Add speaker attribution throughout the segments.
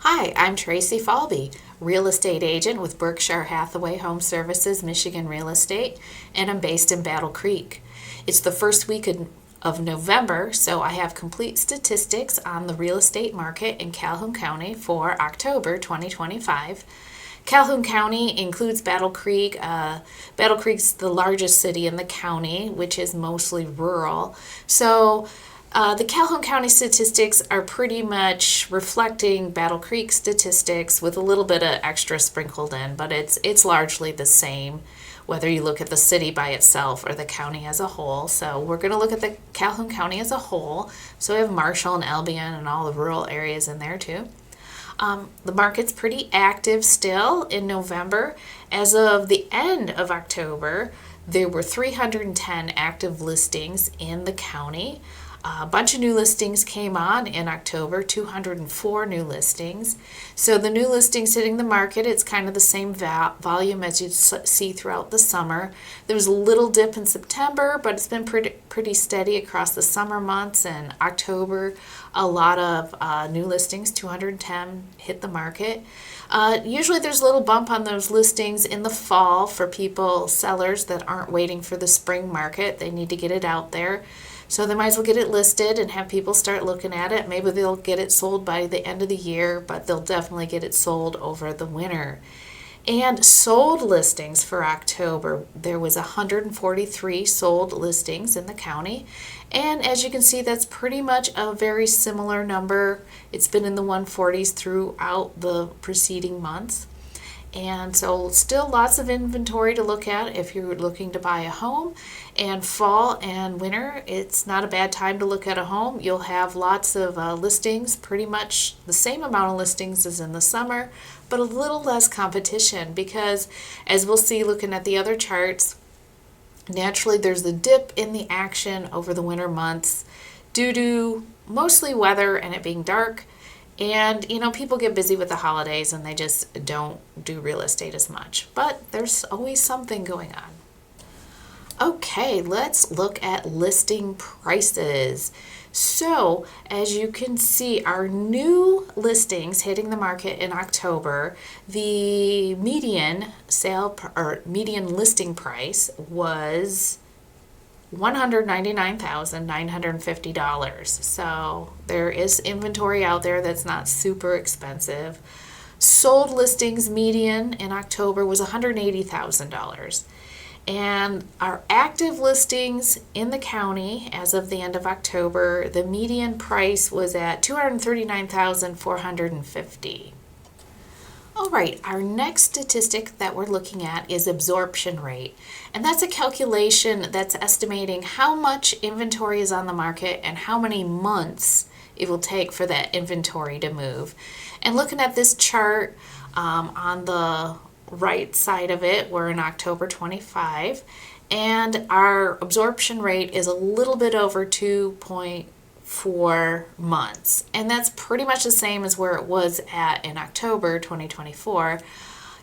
Speaker 1: Hi, I'm Tracy Falby, real estate agent with Berkshire Hathaway Home Services, Michigan Real Estate, and I'm based in Battle Creek. It's the first week of November, so I have complete statistics on the real estate market in Calhoun County for October 2025. Calhoun County includes Battle Creek. Battle Creek's the largest city in the county, which is mostly rural. So the Calhoun County statistics are pretty much reflecting Battle Creek statistics with a little bit of extra sprinkled in, but it's largely the same whether you look at the city by itself or the county as a whole. So we're going to look at the Calhoun County as a whole. So we have Marshall and Albion and all the rural areas in there too. The market's pretty active still in November. As of the end of October, there were 310 active listings in the county. A bunch of new listings came on in October, 204 new listings. So the new listings hitting the market, it's kind of the same volume as you see throughout the summer. There was a little dip in September, but it's been pretty steady across the summer months. And October, a lot of new listings, 210 hit the market. Usually there's a little bump on those listings in the fall for sellers that aren't waiting for the spring market. They need to get it out there. So they might as well get it listed and have people start looking at it. Maybe they'll get it sold by the end of the year, but they'll definitely get it sold over the winter. And sold listings for October, there was 143 sold listings in the county. And as you can see, that's pretty much a very similar number. It's been in the 140s throughout the preceding months. And so still lots of inventory to look at if you're looking to buy a home. And fall and winter, it's not a bad time to look at a home. You'll have lots of listings, pretty much the same amount of listings as in the summer, but a little less competition because, as we'll see looking at the other charts, naturally there's a dip in the action over the winter months due to mostly weather and it being dark. And, people get busy with the holidays and they just don't do real estate as much. But there's always something going on. Okay, let's look at listing prices. So, as you can see, our new listings hitting the market in October, the median listing price was $199,950. So there is inventory out there that's not super expensive. Sold listings median in October was $180,000. And our active listings in the county as of the end of October, the median price was at $239,450. All right, our next statistic that we're looking at is absorption rate. And that's a calculation that's estimating how much inventory is on the market and how many months it will take for that inventory to move. And looking at this chart on the right side of it, we're in October 25, and our absorption rate is a little bit over 2.4 months. And that's pretty much the same as where it was at in October 2024.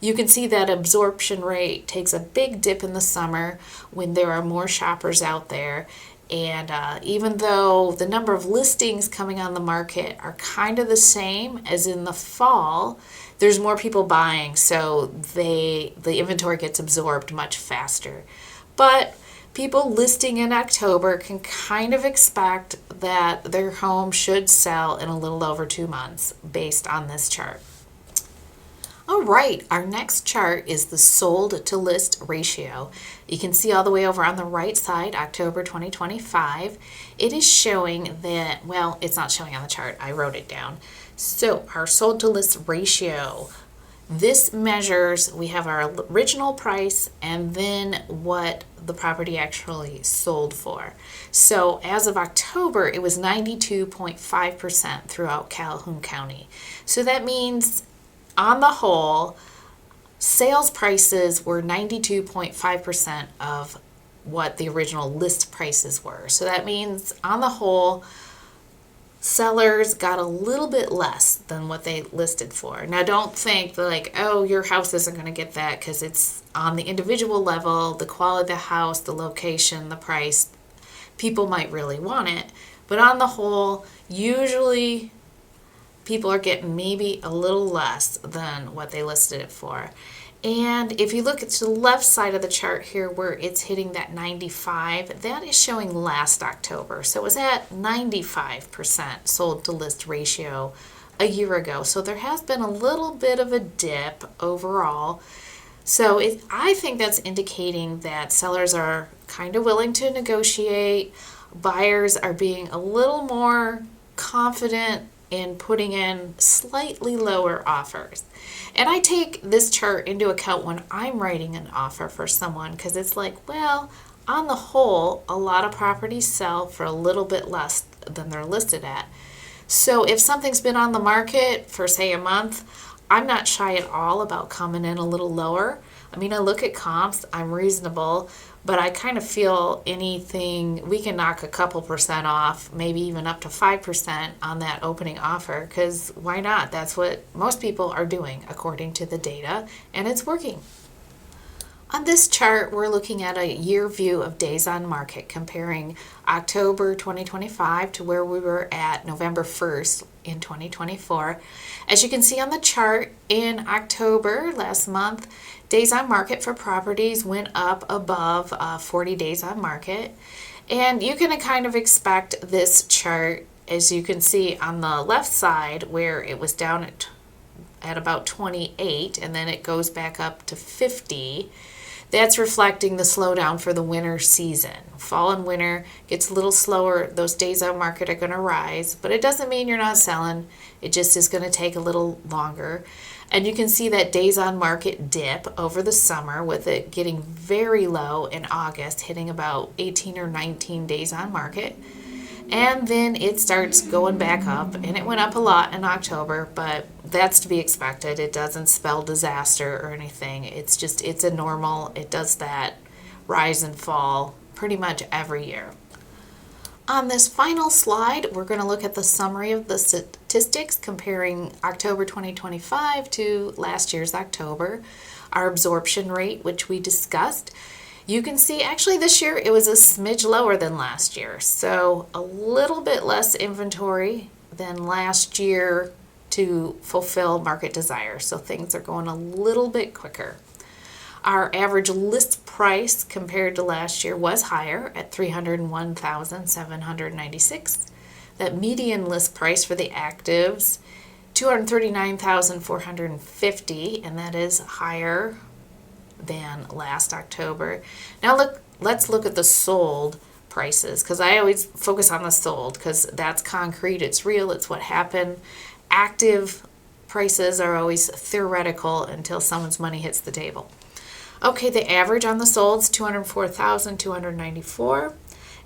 Speaker 1: You can see that absorption rate takes a big dip in the summer when there are more shoppers out there. And even though the number of listings coming on the market are kind of the same as in the fall, there's more people buying, so the inventory gets absorbed much faster. But people listing in October can kind of expect that their home should sell in a little over 2 months based on this chart. All right, our next chart is the sold to list ratio. You can see all the way over on the right side, October 2025. It is showing that, well, it's not showing on the chart. I wrote it down. So our sold to list ratio, this measures, we have our original price and then what the property actually sold for. So as of October, it was 92.5% throughout Calhoun County. So that means on the whole, sales prices were 92.5% of what the original list prices were. So that means on the whole, sellers got a little bit less than what they listed for. Now don't think like, oh, your house isn't going to get that because it's on the individual level, the quality of the house, the location, the price. People might really want it. But on the whole, usually people are getting maybe a little less than what they listed it for. And if you look at the left side of the chart here where it's hitting that 95, that is showing last October. So it was at 95% sold to list ratio a year ago. So there has been a little bit of a dip overall. So I think that's indicating that sellers are kind of willing to negotiate. Buyers are being a little more confident in putting in slightly lower offers. And I take this chart into account when I'm writing an offer for someone because it's like, well, on the whole, a lot of properties sell for a little bit less than they're listed at. So if something's been on the market for, say, a month, I'm not shy at all about coming in a little lower. I mean, I look at comps, I'm reasonable, but I kind of feel anything, we can knock a couple percent off, maybe even up to 5% on that opening offer, because why not? That's what most people are doing according to the data, and it's working. On this chart, we're looking at a year view of days on market, comparing October 2025 to where we were at November 1st in 2024. As you can see on the chart, in October last month, days on market for properties went up above 40 days on market. And you can kind of expect this chart, as you can see on the left side, where it was down at about 28, and then it goes back up to 50. That's reflecting the slowdown for the winter season. Fall and winter gets a little slower. Those days on market are going to rise, but it doesn't mean you're not selling. It just is going to take a little longer. And you can see that days on market dip over the summer, with it getting very low in August, hitting about 18 or 19 days on market. And then it starts going back up, and it went up a lot in October, but that's to be expected. It doesn't spell disaster or anything. It's just, it's a normal, it does that rise and fall pretty much every year. On this final slide, we're going to look at the summary of the statistics comparing October 2025 to last year's October. Our absorption rate, which we discussed. You can see actually this year it was a smidge lower than last year. So a little bit less inventory than last year to fulfill market desire. So things are going a little bit quicker. Our average list price compared to last year was higher at $301,796. That median list price for the actives, $239,450, and that is higher than last October. Now let's look at the sold prices, because I always focus on the sold because that's concrete, it's real, it's what happened. Active prices are always theoretical until someone's money hits the table. Okay, the average on the sold is $204,294,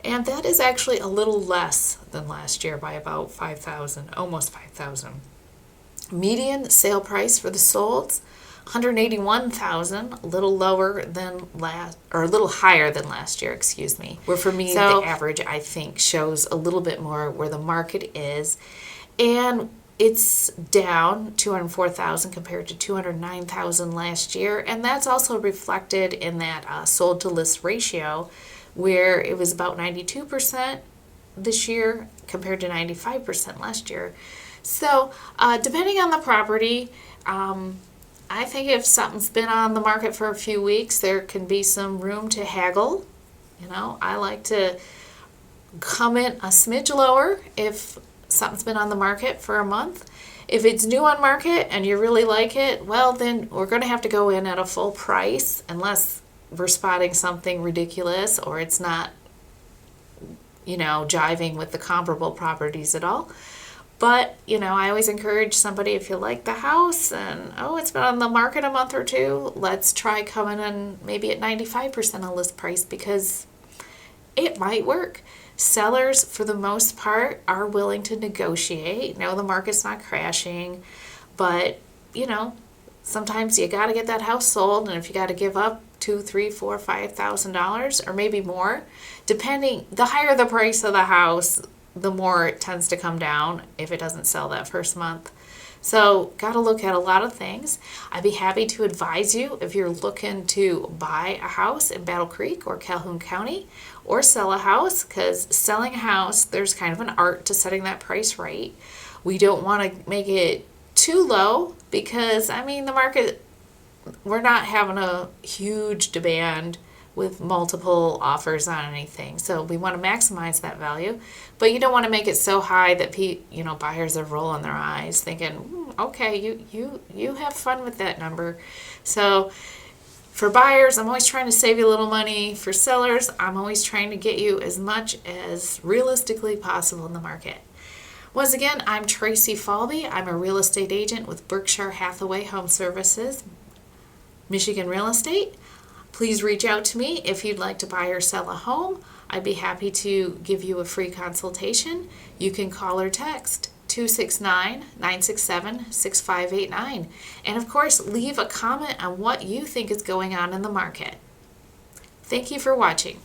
Speaker 1: and that is actually a little less than last year by about $5,000, almost $5,000. Median sale price for the solds, $181,000, a little lower than a little higher than last year, excuse me. Where for me, the average, I think, shows a little bit more where the market is. And it's down $204,000 compared to $209,000 last year. And that's also reflected in that sold to list ratio, where it was about 92% this year compared to 95% last year. So depending on the property, I think if something's been on the market for a few weeks, there can be some room to haggle. You know, I like to come in a smidge lower if something's been on the market for a month. If it's new on market and you really like it, well, then we're going to have to go in at a full price unless we're spotting something ridiculous or it's not, jiving with the comparable properties at all. But, I always encourage somebody, if you like the house and, it's been on the market a month or two, let's try coming in maybe at 95% of list price, because it might work. Sellers, for the most part, are willing to negotiate. No, the market's not crashing, but, sometimes you got to get that house sold, and if you got to give up $2,000, $3,000, $4,000, $5,000, or maybe more, depending, the higher the price of the house, the more it tends to come down if it doesn't sell that first month. So got to look at a lot of things. I'd be happy to advise you if you're looking to buy a house in Battle Creek or Calhoun County, or sell a house, because selling a house, there's kind of an art to setting that price right. We don't want to make it too low because, I mean, the market, we're not having a huge demand with multiple offers on anything. So we want to maximize that value, but you don't want to make it so high that buyers are rolling their eyes thinking, okay, you have fun with that number. So for buyers, I'm always trying to save you a little money. For sellers, I'm always trying to get you as much as realistically possible in the market. Once again, I'm Tracy Falby. I'm a real estate agent with Berkshire Hathaway Home Services, Michigan Real Estate. Please reach out to me if you'd like to buy or sell a home. I'd be happy to give you a free consultation. You can call or text 269-967-6589. And of course, leave a comment on what you think is going on in the market. Thank you for watching.